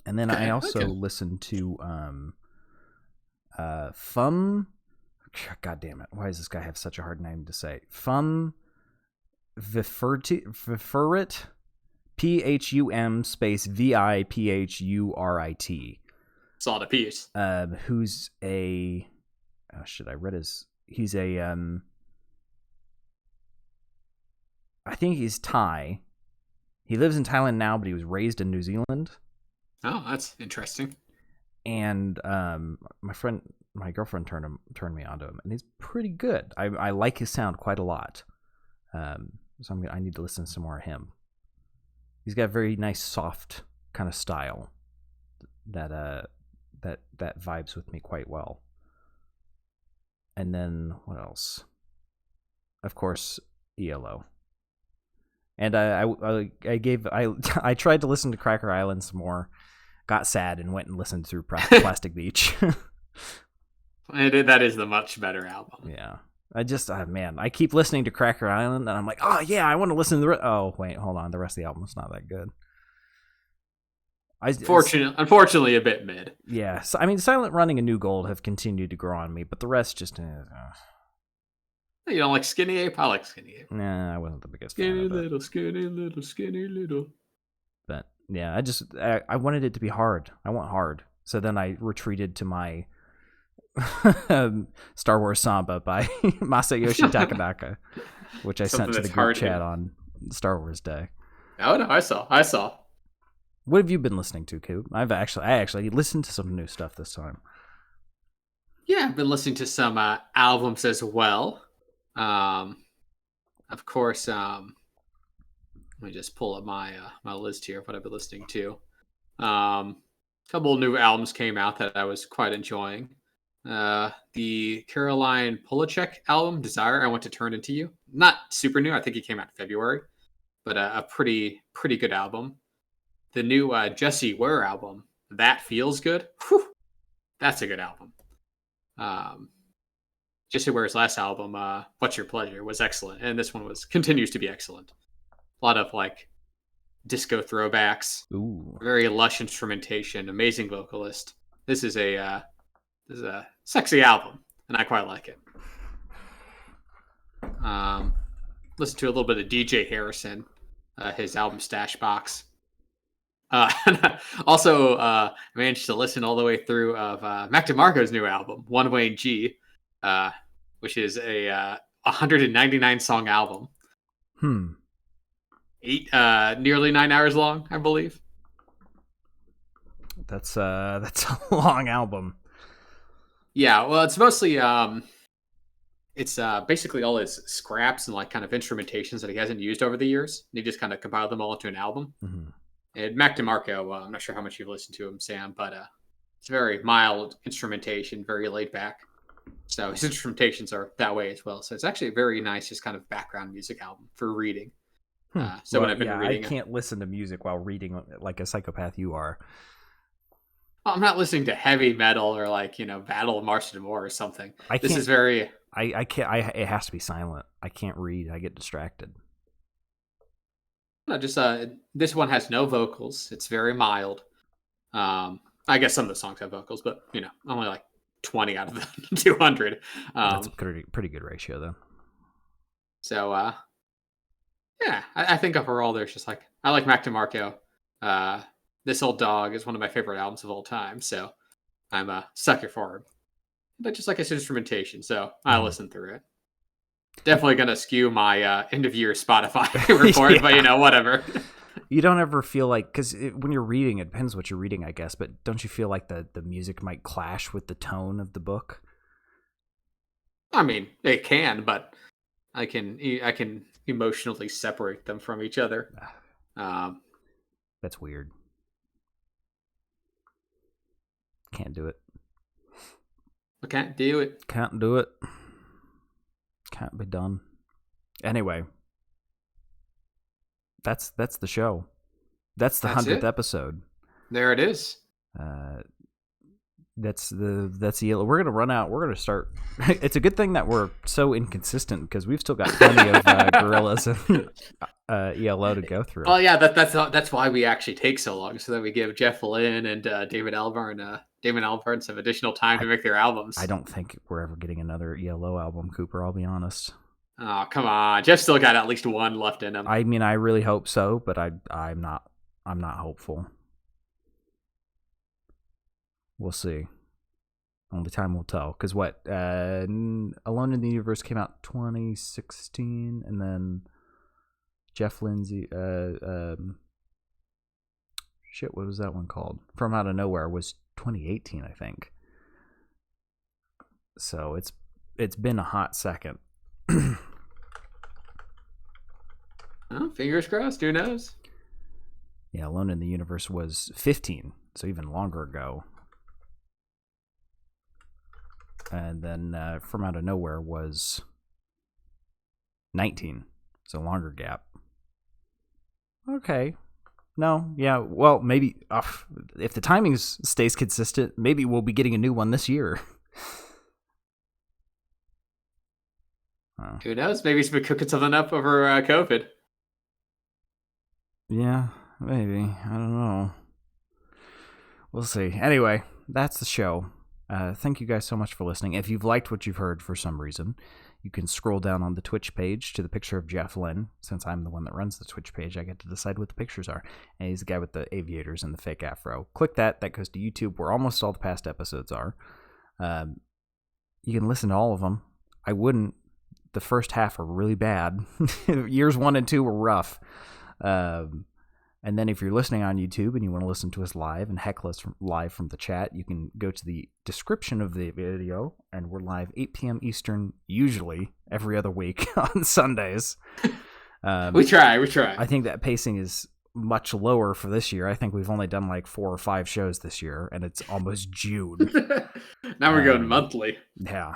And then I also listened to Fum. God damn it. Why does this guy have such a hard name to say? Fum Vifurit, PHUM space VIPHURIT. Saw the piece. Who's a... Oh, shit, I read his... He's a... I think he's Thai. He lives in Thailand now, but he was raised in New Zealand. Oh, that's interesting. And my girlfriend turned me onto him, and he's pretty good. I like his sound quite a lot. So I need to listen to some more of him. He's got a very nice, soft kind of style that vibes with me quite well. And then what else? Of course, ELO. And I tried to listen to Cracker Island some more, got sad, and went and listened through Plastic Beach. That is the much better album. Yeah. I keep listening to Cracker Island, and I'm like, oh yeah, I want to listen to oh wait, hold on, the rest of the album's not that good. Unfortunately, a bit mid. Yeah, so, Silent Running and New Gold have continued to grow on me, but the rest just. You don't like Skinny Ape? I like Skinny Ape. Nah, I wasn't the biggest fan of it. Skinny little. But yeah, I wanted it to be hard. I want hard. So then I retreated to my Star Wars Samba by Masayoshi Takanaka, which I sent to the group chat on Star Wars Day. Oh no, I saw. What have you been listening to, Coop? I actually listened to some new stuff this time. Yeah, I've been listening to some albums as well. Of course, let me just pull up my list here of what I've been listening to. A couple of new albums came out that I was quite enjoying. The Caroline Polachek album, Desire, I Want to Turn Into You. Not super new. I think it came out in February, but a pretty good album. The new Jessie Ware album, That Feels Good. Whew, that's a good album. Jessie Ware's last album, What's Your Pleasure, was excellent, and this one continues to be excellent. A lot of disco throwbacks. Ooh. Very lush instrumentation, amazing vocalist. This is a sexy album, and I quite like it. Listen to a little bit of DJ Harrison, his album Stash Box. Also, managed to listen all the way through of Mac DeMarco's new album, One Way G, which is a 199 song album. Nearly 9 hours long, I believe. That's a long album. Yeah, well, it's mostly it's basically all his scraps and kind of instrumentations that he hasn't used over the years. And he just kind of compiled them all into an album. Mm-hmm. And Mac DeMarco, I'm not sure how much you've listened to him, Sam, but it's very mild instrumentation, very laid back. So his instrumentations are that way as well. So it's actually a very nice, just kind of background music album for reading. So when I've been reading, I can't listen to music while reading like a psychopath you are. I'm not listening to heavy metal or like Battle of Marston Moor or something. This is very. I can't. It has to be silent. I can't read. I get distracted. No, just this one has no vocals. It's very mild. I guess some of the songs have vocals, but only like 20 out of the 200. That's a pretty good ratio, though. So, yeah, I think overall there's just like I like Mac DeMarco. This Old Dog is one of my favorite albums of all time, so I'm a sucker for him. But just like his instrumentation, so I listen through it. Definitely gonna skew my end of year Spotify report, yeah. But whatever. You don't ever feel like, because when you're reading, it depends what you're reading, I guess, but don't you feel like the music might clash with the tone of the book? I mean, it can, but I can emotionally separate them from each other. That's weird. Can't do it. I can't do it. Can't do it. Can't be done. Anyway, that's the show. That's the 100th episode. There it is. That's the we're gonna run out. We're gonna start. It's a good thing that we're so inconsistent because we've still got plenty of gorillas and ELO to go through. Well, yeah, that's why we actually take so long, so that we give Jeff Lynne and David Albarn some additional time to make their albums. I don't think we're ever getting another ELO album, Cooper. I'll be honest. Oh, come on, Jeff's still got at least one left in him. I mean, I really hope so, but I'm not hopeful. We'll see. Only time will tell. Because Alone in the Universe came out 2016, and then Jeff Lindsay, what was that one called? From Out of Nowhere was 2018, I think. So it's been a hot second. Oh, fingers crossed. Who knows? Yeah, Alone in the Universe was 15, so even longer ago. And then From Out of Nowhere was 19, so longer gap. Okay. No, yeah, well, maybe if the timing stays consistent, maybe we'll be getting a new one this year. Who knows? Maybe he's been cooking something up over COVID. Yeah, maybe. I don't know. We'll see. Anyway, that's the show. Thank you guys so much for listening. If you've liked what you've heard for some reason, you can scroll down on the Twitch page to the picture of Jeff Lynne. Since I'm the one that runs the Twitch page, I get to decide what the pictures are. And he's the guy with the aviators and the fake afro. Click that. That goes to YouTube, where almost all the past episodes are. You can listen to all of them. I wouldn't. The first half are really bad. Years 1 and 2 were rough. And then if you're listening on YouTube and you want to listen to us live and heckle us live from the chat, you can go to the description of the video, and we're live 8 p.m. Eastern, usually every other week on Sundays. We try. I think that pacing is much lower for this year. I think we've only done like 4 or 5 shows this year, and it's almost June. Now we're going monthly. Yeah.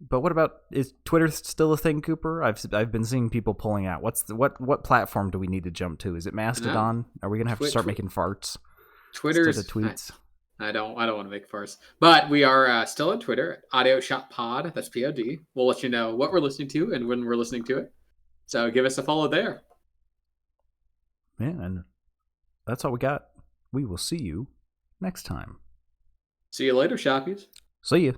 But what about, is Twitter still a thing, Cooper? I've been seeing people pulling out. What platform do we need to jump to? Is it Mastodon? Are we gonna have to start making farts? Twitter's instead of tweets. I don't want to make farts, but we are still on Twitter. Audio Shop Pod. That's POD. We'll let you know what we're listening to and when we're listening to it. So give us a follow there. Yeah, and that's all we got. We will see you next time. See you later, Shoppies. See you.